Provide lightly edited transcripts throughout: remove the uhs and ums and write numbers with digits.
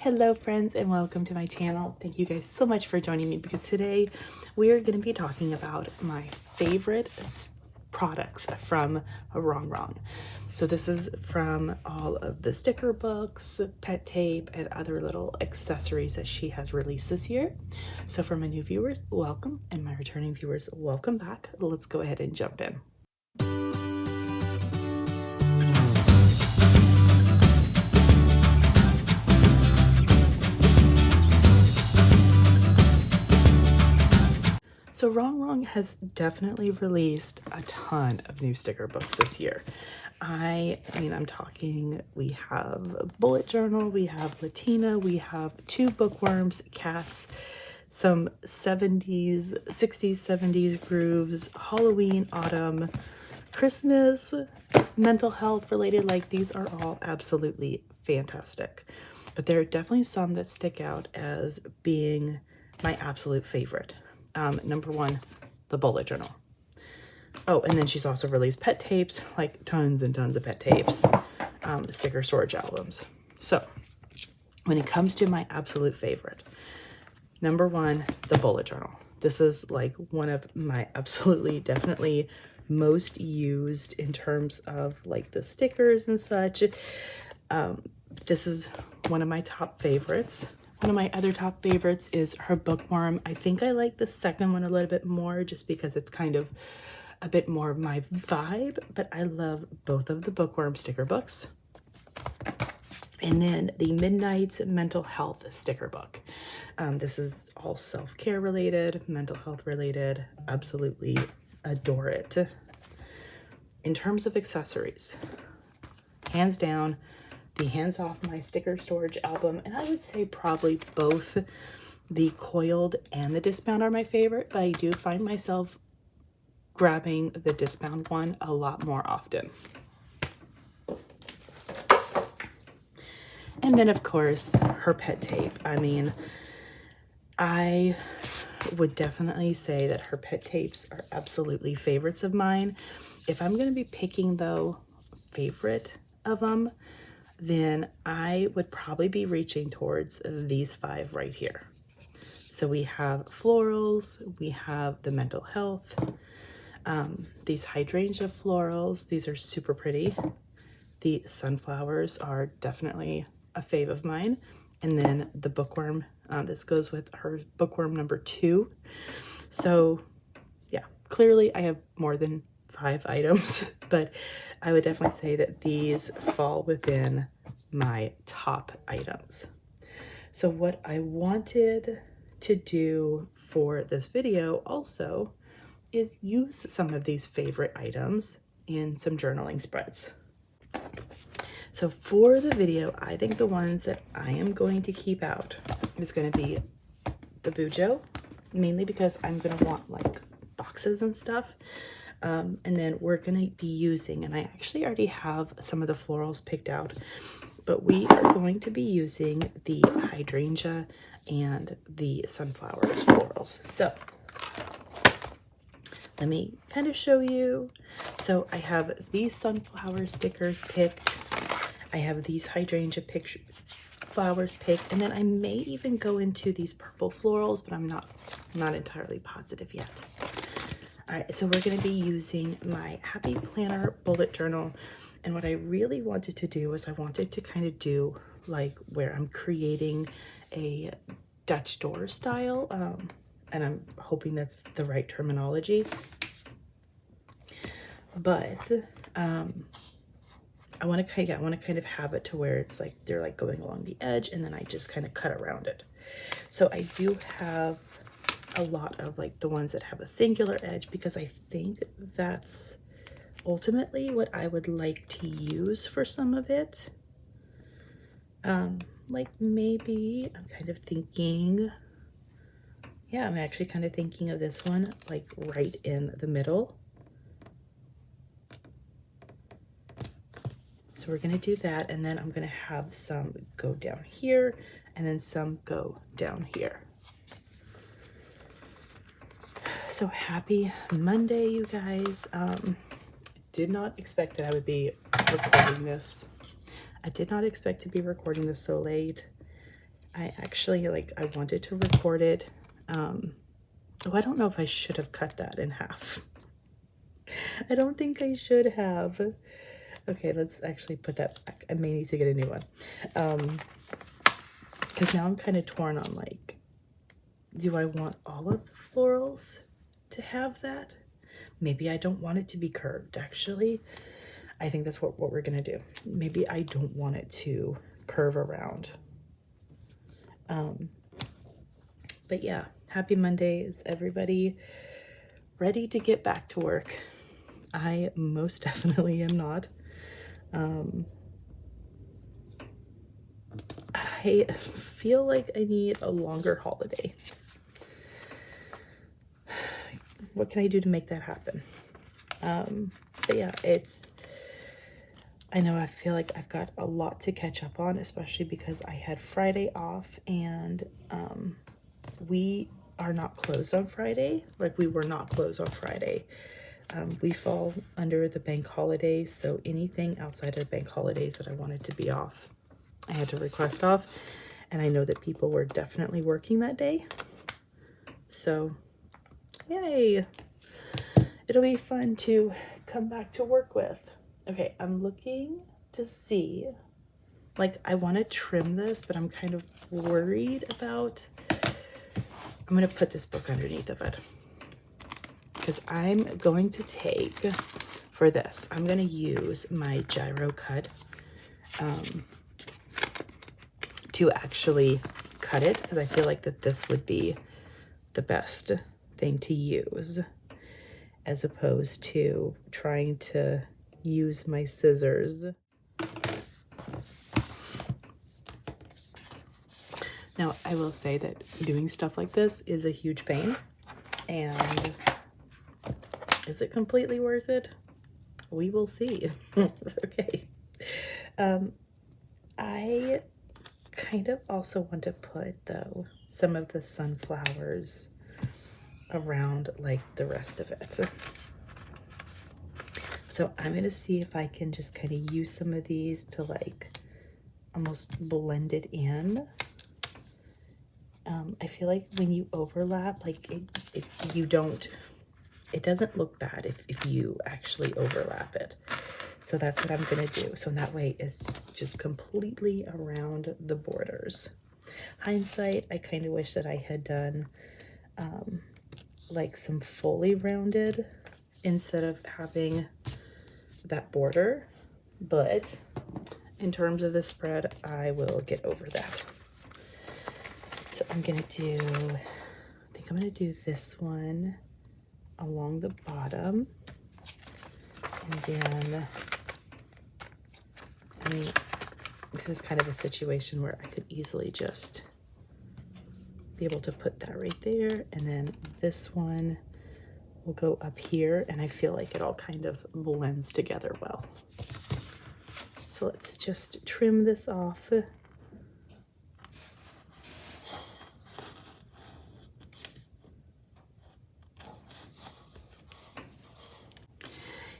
Hello friends and welcome to my channel. Thank you guys so much for joining me because today we are going to be talking about my favorite products from RongRong. So this is from all of the sticker books, pet tape, and other little accessories that she has released this year. So for my new viewers, welcome, and my returning viewers, welcome back. Let's go ahead and jump in. So RongRong has definitely released a ton of new sticker books this year. I mean, I'm talking, we have a bullet journal, we have Latina, we have 2 bookworms, cats, some 70s, 60s, 70s grooves, Halloween, autumn, Christmas, mental health related. Like, these are all absolutely fantastic. But there are definitely some that stick out as being my absolute favorite. Number 1, the bullet journal. Oh, and then she's also released pet tapes, like tons and tons of pet tapes, sticker storage albums. So when it comes to my absolute favorite, number 1, the bullet journal. This is like one of my absolutely definitely most used in terms of like the stickers and such. This is one of my top favorites. One of my other top favorites is her bookworm. I think I like the second one a little bit more just because it's kind of a bit more of my vibe, but I love both of the bookworm sticker books. And then the Midnight Mental Health sticker book. This is all self-care related, mental health related. Absolutely adore it. In terms of accessories, hands down, the Hands Off My Sticker Storage album, and I would say probably both the coiled and the discbound are my favorite, but I do find myself grabbing the discbound one a lot more often. And then of course her pet tape. I mean, I would definitely say that her pet tapes are absolutely favorites of mine. If I'm going to be picking though favorite of them, then I would probably be reaching towards these 5 right here. So we have florals, we have the mental health, these hydrangea florals. These are super pretty. The sunflowers are definitely a fave of mine. And then the bookworm, this goes with her bookworm number 2. So yeah, clearly I have more than 5 items, but I would definitely say that these fall within my top items. So what I wanted to do for this video also is use some of these favorite items in some journaling spreads. So for the video, I think the ones that I am going to keep out is going to be the Bujo, mainly because I'm going to want like boxes and stuff. And then we're going to be using, and I actually already have some of the florals picked out, but we are going to be using the hydrangea and the sunflowers florals. So let me kind of show you. So I have these sunflower stickers picked. I have these hydrangea flowers picked, and then I may even go into these purple florals, but I'm not entirely positive yet. All right, so we're going to be using my Happy Planner bullet journal, and what I really wanted to do is I wanted to kind of do like where I'm creating a Dutch door style, and I'm hoping that's the right terminology, but I want to kind of have it to where it's like they're like going along the edge, and then I just kind of cut around it. So I do have a lot of like the ones that have a singular edge because I think that's ultimately what I would like to use for some of it. Like maybe I'm kind of thinking, yeah, I'm actually kind of thinking of this one like right in the middle. So we're going to do that, and then I'm going to have some go down here and then some go down here. So happy Monday, you guys. Did not expect that I would be recording this. I did not expect to be recording this so late. I actually, like, I wanted to record it. Oh, I don't know if I should have cut that in half. I don't think I should have. Okay, let's actually put that back. I may need to get a new one. Because now I'm kind of torn on, like, do I want all of the florals to have that? Maybe I don't want it to be curved, actually. I think that's what we're gonna do. Maybe I don't want it to curve around. But yeah, happy Monday. Is everybody ready to get back to work? I most definitely am not. I feel like I need a longer holiday. What can I do to make that happen? But yeah, I know I feel like I've got a lot to catch up on, especially because I had Friday off and we are not closed on Friday. Like, we were not closed on Friday. We fall under the bank holidays, so anything outside of the bank holidays that I wanted to be off, I had to request off. And I know that people were definitely working that day. So, yay. It'll be fun to come back to work with. Okay, I'm looking to see, like, I want to trim this, but I'm kind of worried about, I'm going to put this book underneath of it. Because I'm going to take, for this, I'm going to use my gyro cut to actually cut it, because I feel like that this would be the best thing to use, as opposed to trying to use my scissors. Now, I will say that doing stuff like this is a huge pain, and is it completely worth it? We will see. Okay. I kind of also want to put, though, some of the sunflowers around, like, the rest of it. So I'm going to see if I can just kind of use some of these to, like, almost blend it in. I feel like when you overlap, like, it doesn't look bad if you actually overlap it. So that's what I'm going to do. So in that way, it's just completely around the borders. Hindsight, I kind of wish that I had done like some fully rounded instead of having that border. But in terms of the spread, I will get over that. So I'm going to do, I think I'm going to do this one along the bottom. And then, I mean, this is kind of a situation where I could easily just be able to put that right there. And then this one will go up here, and I feel like it all kind of blends together well. So let's just trim this off.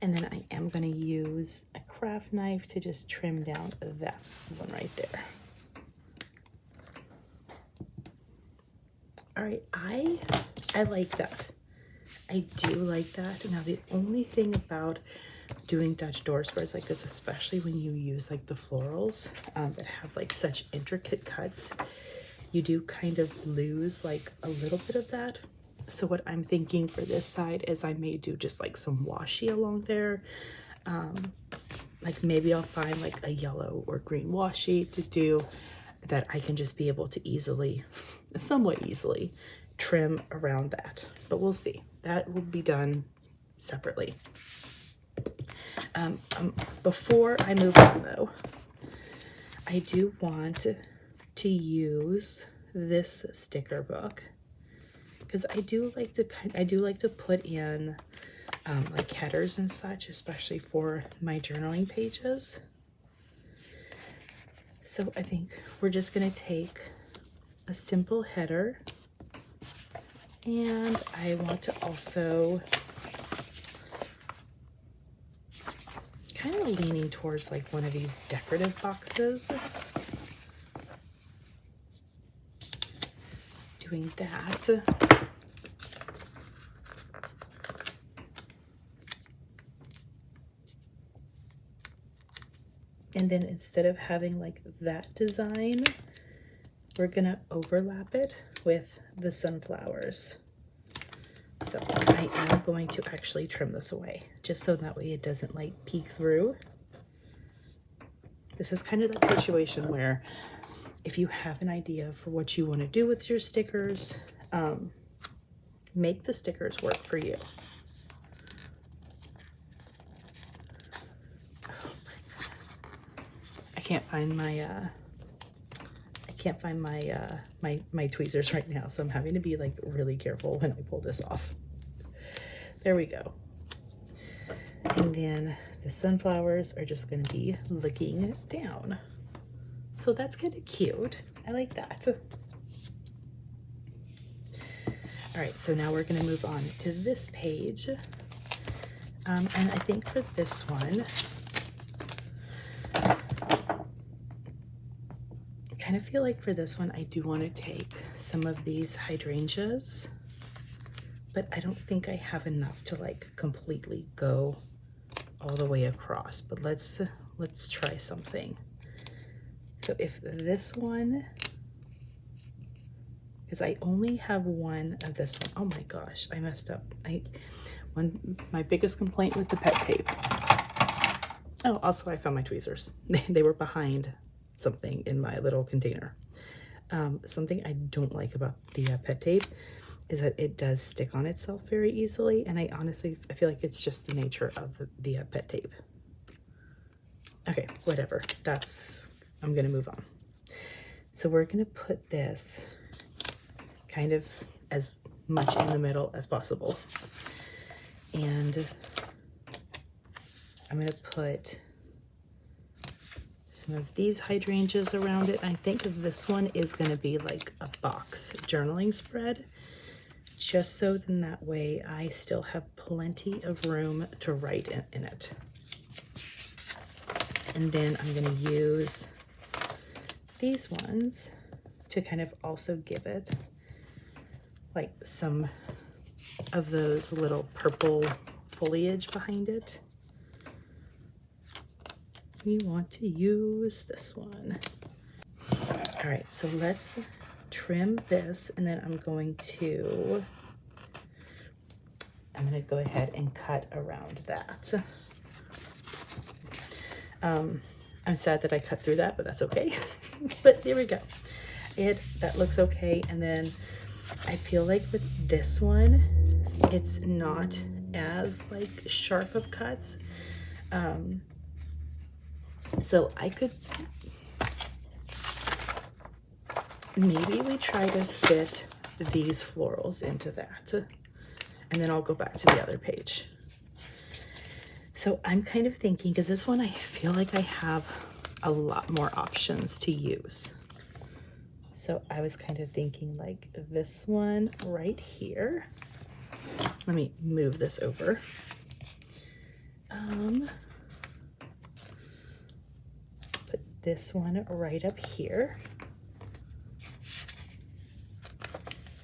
And then I am going to use a craft knife to just trim down that one right there. All right, I like that. I do like that. Now, the only thing about doing Dutch door spreads like this, especially when you use like the florals that have like such intricate cuts, you do kind of lose like a little bit of that. So what I'm thinking for this side is I may do just like some washi along there. Like maybe I'll find like a yellow or green washi to do that I can just be able to easily, somewhat easily, trim around that. But we'll see. That will be done separately. Before I move on though, I do want to use this sticker book because I do like to put in like headers and such, especially for my journaling pages. So I think we're just gonna take a simple header, and I want to also kind of leaning towards like one of these decorative boxes. doing that. And then instead of having like that design, we're gonna overlap it with the sunflowers. So I am going to actually trim this away, just so that way it doesn't like peek through. This is kind of that situation where if you have an idea for what you want to do with your stickers, make the stickers work for you. Oh my goodness. I can't find my tweezers right now, so I'm having to be like really careful when I pull this off. There we go. And then the sunflowers are just going to be looking down. So that's kind of cute. I like that. All right, so now we're going to move on to this page. And I think for this one, I kind of feel like for this one, I do want to take some of these hydrangeas, but I don't think I have enough to like completely go all the way across, but let's try something. So if this one, because I only have one of this one. Oh my gosh, I messed up. My biggest complaint with the pet tape. Oh, also I found my tweezers. They were behind something in my little container. Something I don't like about the pet tape is that it does stick on itself very easily, and I feel like it's just the nature of the pet tape. Okay, whatever. I'm gonna move on. So we're gonna put this kind of as much in the middle as possible, and I'm gonna put some of these hydrangeas around it. I think this one is gonna be like a box journaling spread, just so then that way I still have plenty of room to write in it. And then I'm going to use these ones to kind of also give it like some of those little purple foliage behind it. We want to use this one. All right, so let's trim this, and then I'm going to go ahead and cut around that. I'm sad that I cut through that, but that's okay. But there we go. That looks okay. And then I feel like with this one, it's not as like sharp of cuts. So I could, maybe we try to fit these florals into that, and then I'll go back to the other page. So I'm kind of thinking, because this one I feel like I have a lot more options to use. So I was kind of thinking like this one right here. Let me move this over. Put this one right up here.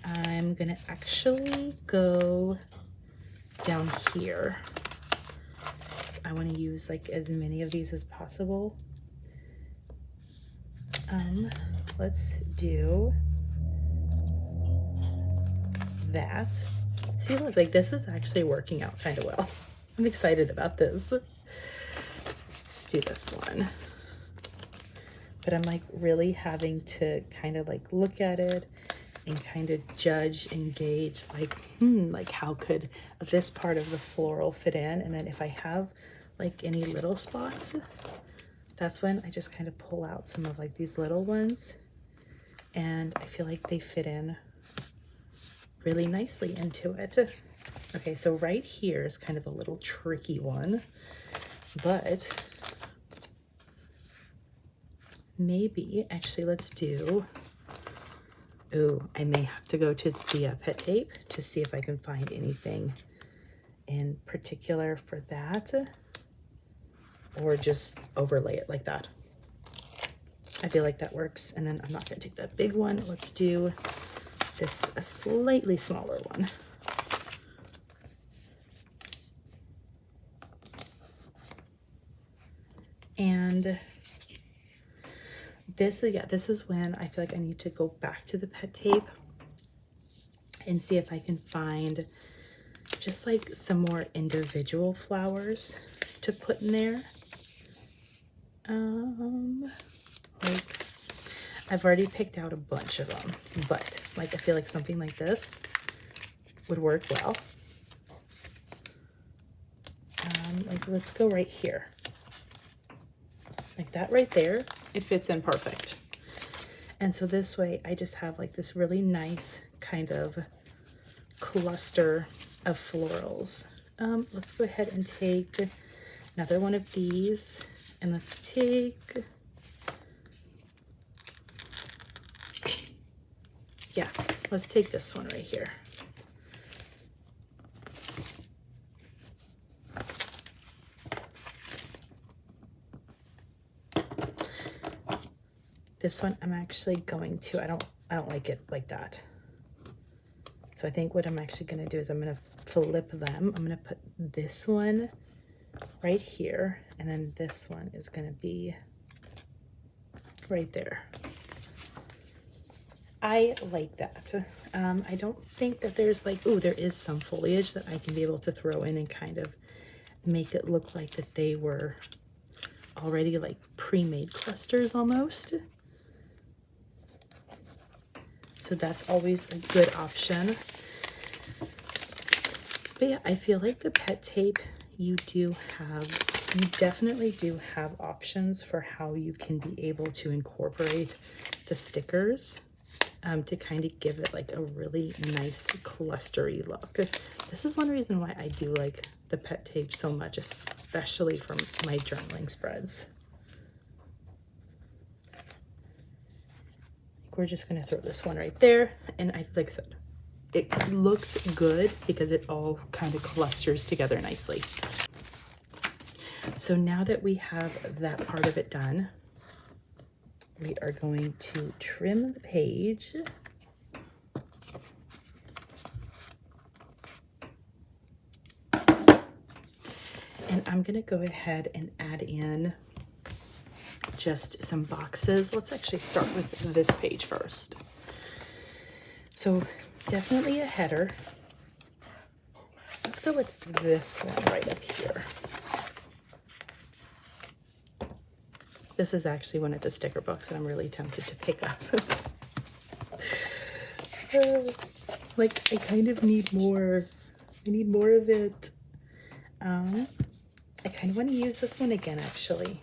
I'm gonna actually go down here. So I want to use like as many of these as possible. Let's do that. See, look, like this is actually working out kind of well. I'm excited about this. Let's do this one. But I'm like really having to kind of like look at it and kind of judge and gauge like how could this part of the floral fit in, and then if I have like any little spots, that's when I just kind of pull out some of like these little ones, and I feel like they fit in really nicely into it. Okay, so right here is kind of a little tricky one, but maybe actually let's do, ooh, I may have to go to the pet tape to see if I can find anything in particular for that, or just overlay it like that. I feel like that works. And then I'm not gonna take that big one. Let's do this a slightly smaller one. And this, yeah, this is when I feel like I need to go back to the pet tape and see if I can find just like some more individual flowers to put in there. Like I've already picked out a bunch of them, but like I feel like something like this would work well. Like let's go right here. Like that right there, it fits in perfect. And so this way I just have like this really nice kind of cluster of florals. Let's go ahead and take another one of these, and let's take, yeah, let's take this one right here. This one I'm actually going to, I don't like it like that. So I think what I'm actually going to do is I'm going to flip them. I'm going to put this one right here, and then this one is going to be right there. I like that. I don't think that there's like, oh, there is some foliage that I can be able to throw in and kind of make it look like that they were already like pre-made clusters almost. So that's always a good option. But yeah, I feel like the pet tape, you definitely do have options for how you can be able to incorporate the stickers to kind of give it like a really nice clustery look. This is one reason why I do like the pet tape so much, especially from my journaling spreads. We're just going to throw this one right there. And like I said, it looks good because it all kind of clusters together nicely. So now that we have that part of it done, we are going to trim the page. And I'm going to go ahead and add in just some boxes. Let's actually start with this page first. So definitely a header. Let's go with this one right up here. This is actually one of the sticker books that I'm really tempted to pick up. Like I kind of need more. I need more of it. I kind of want to use this one again actually.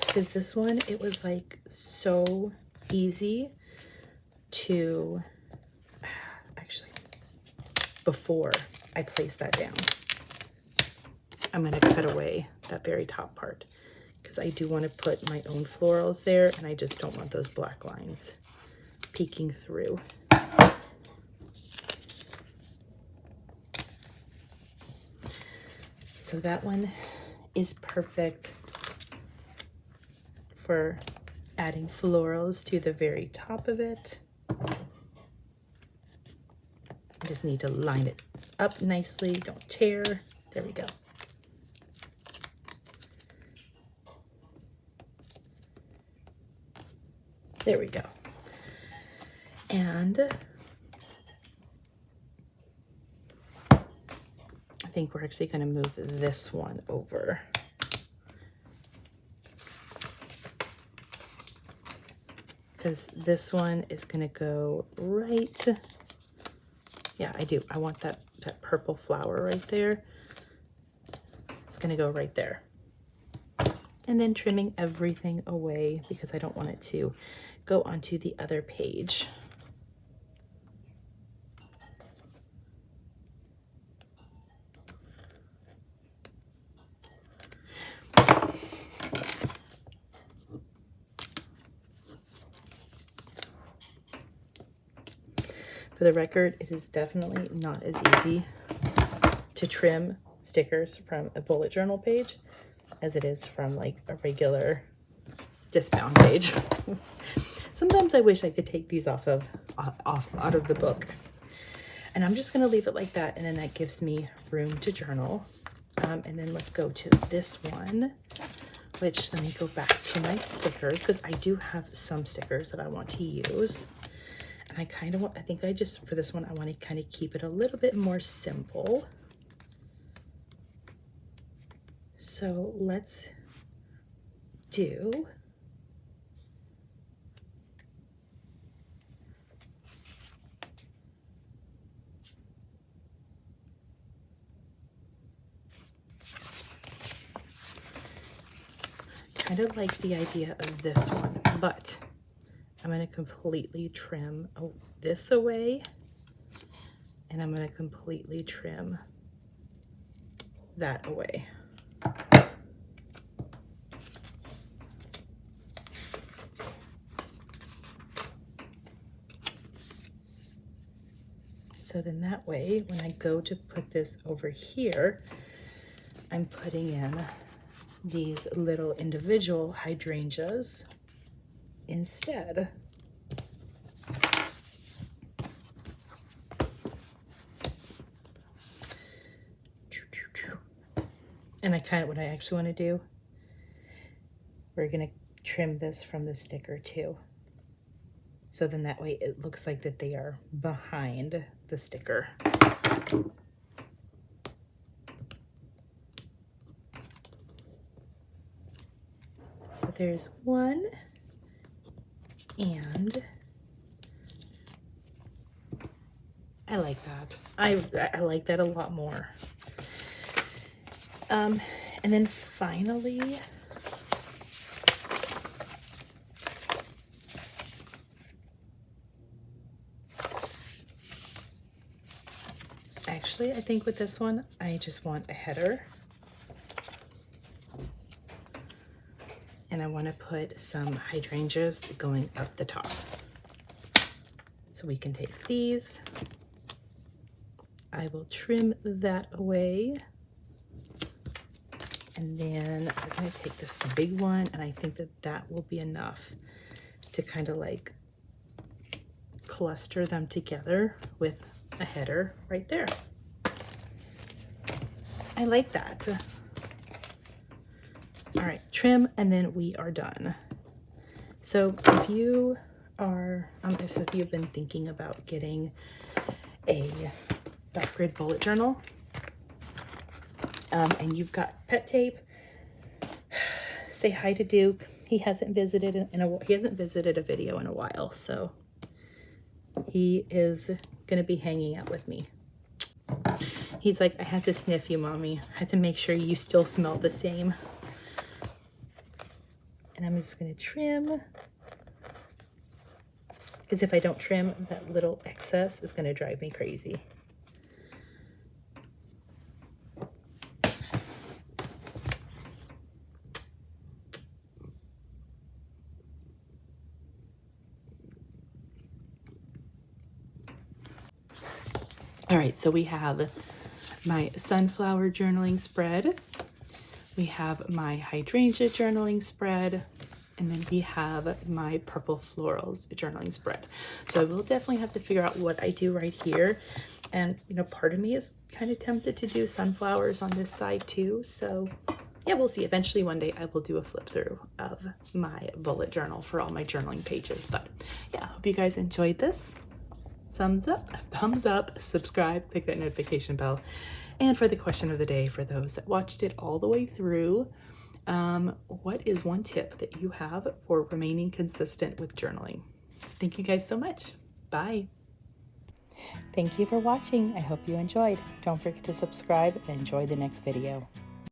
Because this one, it was like so easy to, actually, before I place that down, I'm going to cut away that very top part because I do want to put my own florals there, and I just don't want those black lines peeking through. So that one is perfect for adding florals to the very top of it. I just need to line it up nicely, don't tear. There we go. There we go. And I think we're actually going to move this one over. Because this one is going to go right, yeah, I do. I want that purple flower right there. It's going to go right there. And then trimming everything away because I don't want it to go onto the other page. For the record, it is definitely not as easy to trim stickers from a bullet journal page as it is from like a regular discount page. Sometimes I wish I could take these out of the book. And I'm just going to leave it like that, and then that gives me room to journal. And then let's go to this one, which let me go back to my stickers, because I do have some stickers that I want to use. And I kind of want, I think I just, for this one, I want to kind of keep it a little bit more simple. So let's do kind of like the idea of this one, but I'm going to completely trim this away, and I'm going to completely trim that away. So then that way, when I go to put this over here, I'm putting in these little individual hydrangeas instead. And what I actually want to do, we're going to trim this from the sticker too. So then that way it looks like that they are behind the sticker. So there's one, and I like that. I like that a lot more. And then finally, actually, I think with this one, I just want a header. And I want to put some hydrangeas going up the top. So we can take these. I will trim that away. And then I'm going to take this big one, and I think that that will be enough to kind of like cluster them together with a header right there. I like that. All right, trim, and then we are done. So if you are, if you've been thinking about getting a dark grid bullet journal, and you've got pet tape, say hi to Duke. He hasn't visited a video in a while, so he is gonna be hanging out with me. He's like, I had to sniff you, Mommy. I had to make sure you still smell the same. And I'm just gonna trim, because if I don't trim, that little excess is gonna drive me crazy. All right, so we have my sunflower journaling spread. We have my hydrangea journaling spread. And then we have my purple florals journaling spread. So I will definitely have to figure out what I do right here. And, you know, part of me is kind of tempted to do sunflowers on this side too. So yeah, we'll see. Eventually one day I will do a flip through of my bullet journal for all my journaling pages. But yeah, hope you guys enjoyed this. Thumbs up, subscribe, click that notification bell. And for the question of the day, for those that watched it all the way through, what is one tip that you have for remaining consistent with journaling? Thank you guys so much. Bye. Thank you for watching. I hope you enjoyed. Don't forget to subscribe and enjoy the next video.